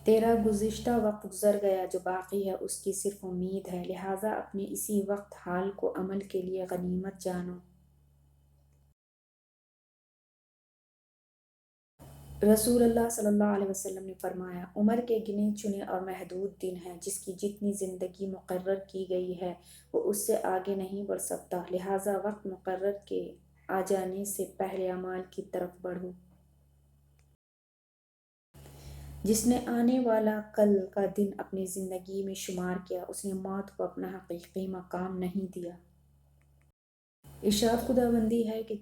تیرا گزشتہ وقت گزر گیا، جو باقی ہے اس کی صرف امید ہے، لہٰذا اپنے اسی وقت حال کو عمل کے لیے غنیمت جانو۔ رسول اللہ صلی اللہ علیہ وسلم نے فرمایا، عمر کے گنے چنے اور محدود دن ہیں، جس کی جتنی زندگی مقرر کی گئی ہے وہ اس سے آگے نہیں بڑھ سکتا، لہٰذا وقت مقرر کے آ جانے سے پہلے اعمال کی طرف بڑھو۔ جس نے آنے والا کل کا دن اپنی زندگی میں شمار کیا، اس نے موت کو اپنا حقیقی مقام نہیں دیا۔ ارشاد خداوندی ہے کہ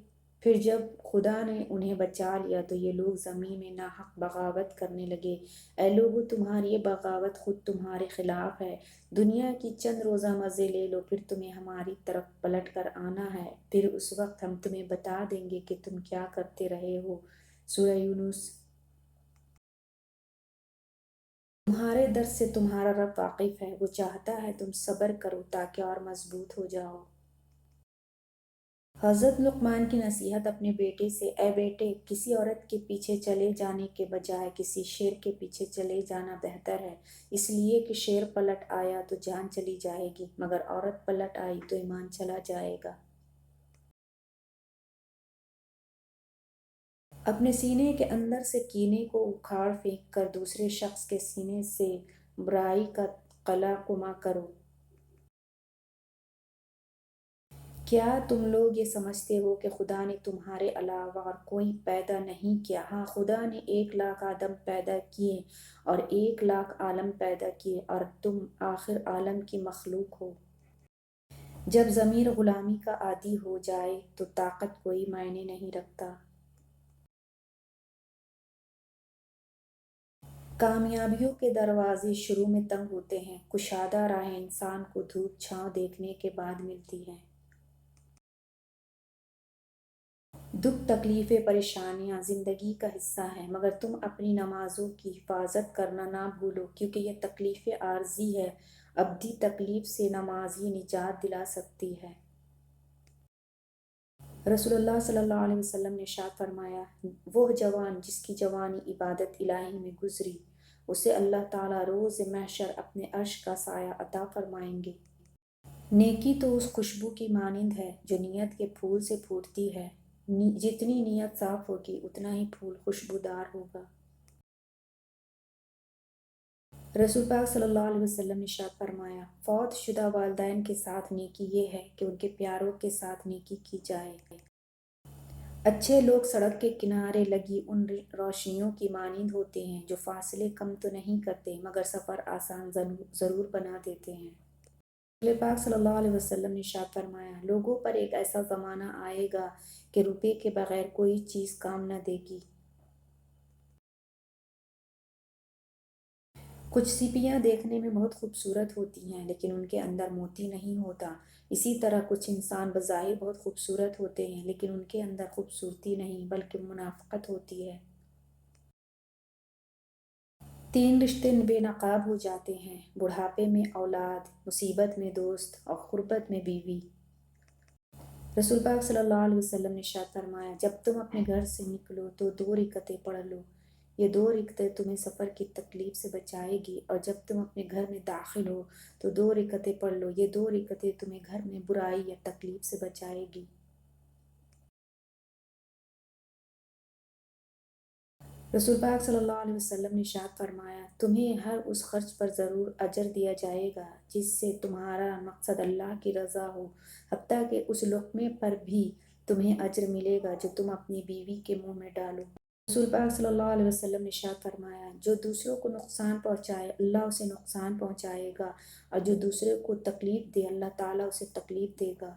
پھر جب خدا نے انہیں بچا لیا تو یہ لوگ زمین میں ناحق بغاوت کرنے لگے۔ اے لوگو، تمہاری یہ بغاوت خود تمہارے خلاف ہے۔ دنیا کی چند روزہ مزے لے لو، پھر تمہیں ہماری طرف پلٹ کر آنا ہے، پھر اس وقت ہم تمہیں بتا دیں گے کہ تم کیا کرتے رہے ہو۔ سورہ یونس۔ تمہارے درد سے تمہارا رب واقف ہے، وہ چاہتا ہے تم صبر کرو تاکہ اور مضبوط ہو جاؤ۔ حضرت لقمان کی نصیحت اپنے بیٹے سے، اے بیٹے، کسی عورت کے پیچھے چلے جانے کے بجائے کسی شیر کے پیچھے چلے جانا بہتر ہے، اس لیے کہ شیر پلٹ آیا تو جان چلی جائے گی، مگر عورت پلٹ آئی تو ایمان چلا جائے گا۔ اپنے سینے کے اندر سے کینے کو اکھاڑ پھینک کر دوسرے شخص کے سینے سے برائی کا قلع کما کرو۔ کیا تم لوگ یہ سمجھتے ہو کہ خدا نے تمہارے علاوہ اور کوئی پیدا نہیں کیا؟ ہاں، خدا نے 1,00,000 آدم پیدا کیے اور 1,00,000 عالم پیدا کیے، اور تم آخر عالم کی مخلوق ہو۔ جب ضمیر غلامی کا عادی ہو جائے تو طاقت کوئی معنی نہیں رکھتا۔ کامیابیوں کے دروازے شروع میں تنگ ہوتے ہیں، کشادہ راہیں انسان کو دھوپ چھاؤں دیکھنے کے بعد ملتی ہیں۔ دکھ، تکلیفیں، پریشانیاں زندگی کا حصہ ہیں، مگر تم اپنی نمازوں کی حفاظت کرنا نہ بھولو، کیونکہ یہ تکلیفیں عارضی ہے، ابدی تکلیف سے نماز ہی نجات دلا سکتی ہے۔ رسول اللہ صلی اللہ علیہ وسلم نے ارشاد فرمایا، وہ جوان جس کی جوانی عبادت الہی میں گزری، اسے اللہ تعالیٰ روز محشر اپنے عرش کا سایہ عطا فرمائیں گے۔ نیکی تو اس خوشبو کی مانند ہے جو نیت کے پھول سے پھوٹتی ہے، جتنی نیت صاف ہوگی اتنا ہی پھول خوشبودار ہوگا۔ رسول پاک صلی اللہ علیہ وسلم نے ارشاد فرمایا، فوت شدہ والدین کے ساتھ نیکی یہ ہے کہ ان کے پیاروں کے ساتھ نیکی کی جائے۔ اچھے لوگ سڑک کے کنارے لگی ان روشنیوں کی مانند ہوتے ہیں جو فاصلے کم تو نہیں کرتے مگر سفر آسان ضرور بنا دیتے ہیں۔ رسول پاک صلی اللہ علیہ وسلم نے ارشاد فرمایا، لوگوں پر ایک ایسا زمانہ آئے گا کہ روپے کے بغیر کوئی چیز کام نہ دے گی۔ کچھ سیپیاں دیکھنے میں بہت خوبصورت ہوتی ہیں لیکن ان کے اندر موتی نہیں ہوتا، اسی طرح کچھ انسان بظاہر بہت خوبصورت ہوتے ہیں لیکن ان کے اندر خوبصورتی نہیں بلکہ منافقت ہوتی ہے۔ 3 رشتے بے نقاب ہو جاتے ہیں، بڑھاپے میں اولاد، مصیبت میں دوست اور غربت میں بیوی۔ رسول پاک صلی اللہ علیہ وسلم نے ارشاد فرمایا، جب تم اپنے گھر سے نکلو تو 2 رکعتیں پڑھ لو، یہ 2 رکعتیں تمہیں سفر کی تکلیف سے بچائے گی، اور جب تم اپنے گھر میں داخل ہو تو 2 رکعتیں پڑھ لو، یہ 2 رکعتیں تمہیں گھر میں برائی یا تکلیف سے بچائے گی۔ رسول پاک صلی اللہ علیہ وسلم نے ارشاد فرمایا، تمہیں ہر اس خرچ پر ضرور اجر دیا جائے گا جس سے تمہارا مقصد اللہ کی رضا ہو، حتیٰ کہ اس لقمے پر بھی تمہیں اجر ملے گا جو تم اپنی بیوی کے منہ میں ڈالو۔ رسول پاک صلی اللہ علیہ وسلم نے ارشاد فرمایا، جو دوسروں کو نقصان پہنچائے اللہ اسے نقصان پہنچائے گا، اور جو دوسرے کو تکلیف دے اللہ تعالیٰ اسے تکلیف دے گا۔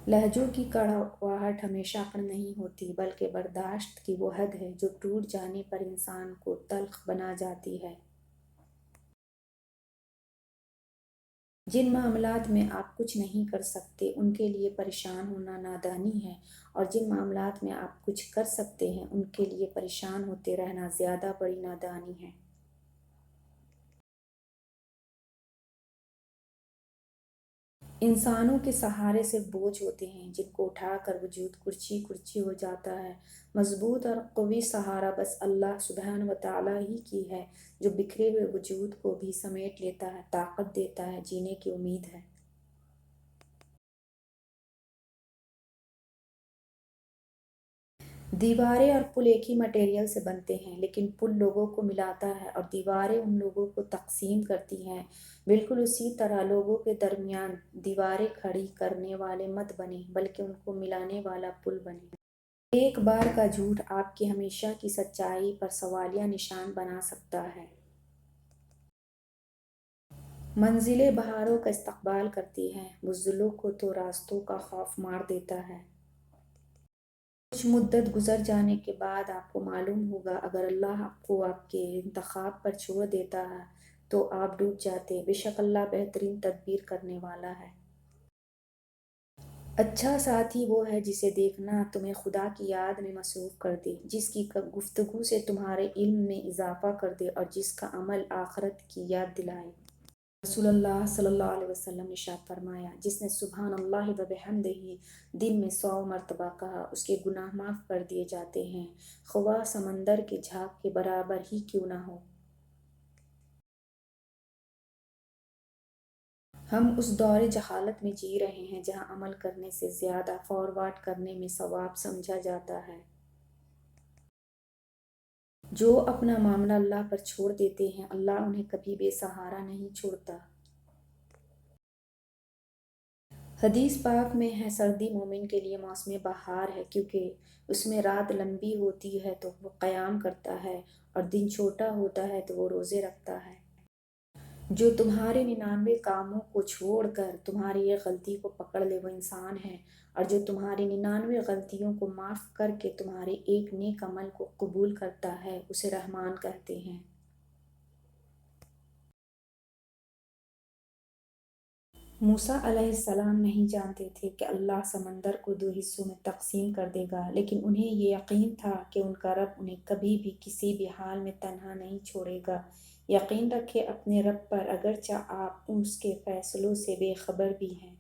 لہجوں کی کڑواہٹ ہمیشہ حق نہیں ہوتی بلکہ برداشت کی وہ حد ہے جو ٹوٹ جانے پر انسان کو تلخ بنا جاتی ہے۔ جن معاملات میں آپ کچھ نہیں کر سکتے ان کے لیے پریشان ہونا نادانی ہے، اور جن معاملات میں آپ کچھ کر سکتے ہیں ان کے لیے پریشان ہوتے رہنا زیادہ بڑی نادانی ہے۔ انسانوں کے سہارے صرف بوجھ ہوتے ہیں جن کو اٹھا کر وجود کرچی کرچی ہو جاتا ہے۔ مضبوط اور قوی سہارا بس اللہ سبحانہ وتعالی ہی کی ہے جو بکھرے ہوئے وجود کو بھی سمیٹ لیتا ہے، طاقت دیتا ہے، جینے کی امید ہے۔ دیواریں اور پل ایک ہی مٹیریل سے بنتے ہیں، لیکن پل لوگوں کو ملاتا ہے اور دیواریں ان لوگوں کو تقسیم کرتی ہیں۔ بالکل اسی طرح لوگوں کے درمیان دیواریں کھڑی کرنے والے مت بنیں بلکہ ان کو ملانے والا پل بنیں۔ ایک بار کا جھوٹ آپ کی ہمیشہ کی سچائی پر سوالیہ نشان بنا سکتا ہے۔ منزلیں بہاروں کا استقبال کرتی ہیں، بزدلوں کو تو راستوں کا خوف مار دیتا ہے۔ کچھ مدت گزر جانے کے بعد آپ کو معلوم ہوگا اگر اللہ آپ کو آپ کے انتخاب پر چھوڑ دیتا ہے تو آپ ڈوب جاتے۔ بے شک اللہ بہترین تدبیر کرنے والا ہے۔ اچھا ساتھی وہ ہے جسے دیکھنا تمہیں خدا کی یاد میں مصروف کر دے، جس کی گفتگو سے تمہارے علم میں اضافہ کر دے اور جس کا عمل آخرت کی یاد دلائے۔ رسول اللہ صلی اللہ علیہ وسلم نے ارشاد فرمایا، جس نے سبحان اللہ و بحمدہ دن میں 100 مرتبہ کہا، اس کے گناہ معاف کر دیے جاتے ہیں، خواہ سمندر کے جھاگ کے برابر ہی کیوں نہ ہو۔ ہم اس دور جہالت میں جی رہے ہیں جہاں عمل کرنے سے زیادہ فارورڈ کرنے میں ثواب سمجھا جاتا ہے۔ جو اپنا معاملہ اللہ پر چھوڑ دیتے ہیں اللہ انہیں کبھی بے سہارا نہیں چھوڑتا۔ حدیث پاک میں ہے سردی مومن کے لیے موسم بہار ہے، کیونکہ اس میں رات لمبی ہوتی ہے تو وہ قیام کرتا ہے اور دن چھوٹا ہوتا ہے تو وہ روزے رکھتا ہے۔ جو تمہارے 99 کاموں کو چھوڑ کر تمہاری ایک غلطی کو پکڑ لے وہ انسان ہے، اور جو تمہاری 99 غلطیوں کو معاف کر کے تمہارے ایک نیک عمل کو قبول کرتا ہے اسے رحمان کہتے ہیں۔ موسیٰ علیہ السلام نہیں جانتے تھے کہ اللہ سمندر کو 2 حصوں میں تقسیم کر دے گا، لیکن انہیں یہ یقین تھا کہ ان کا رب انہیں کبھی بھی کسی بھی حال میں تنہا نہیں چھوڑے گا۔ یقین رکھیں اپنے رب پر، اگرچہ آپ اس کے فیصلوں سے بے خبر بھی ہیں۔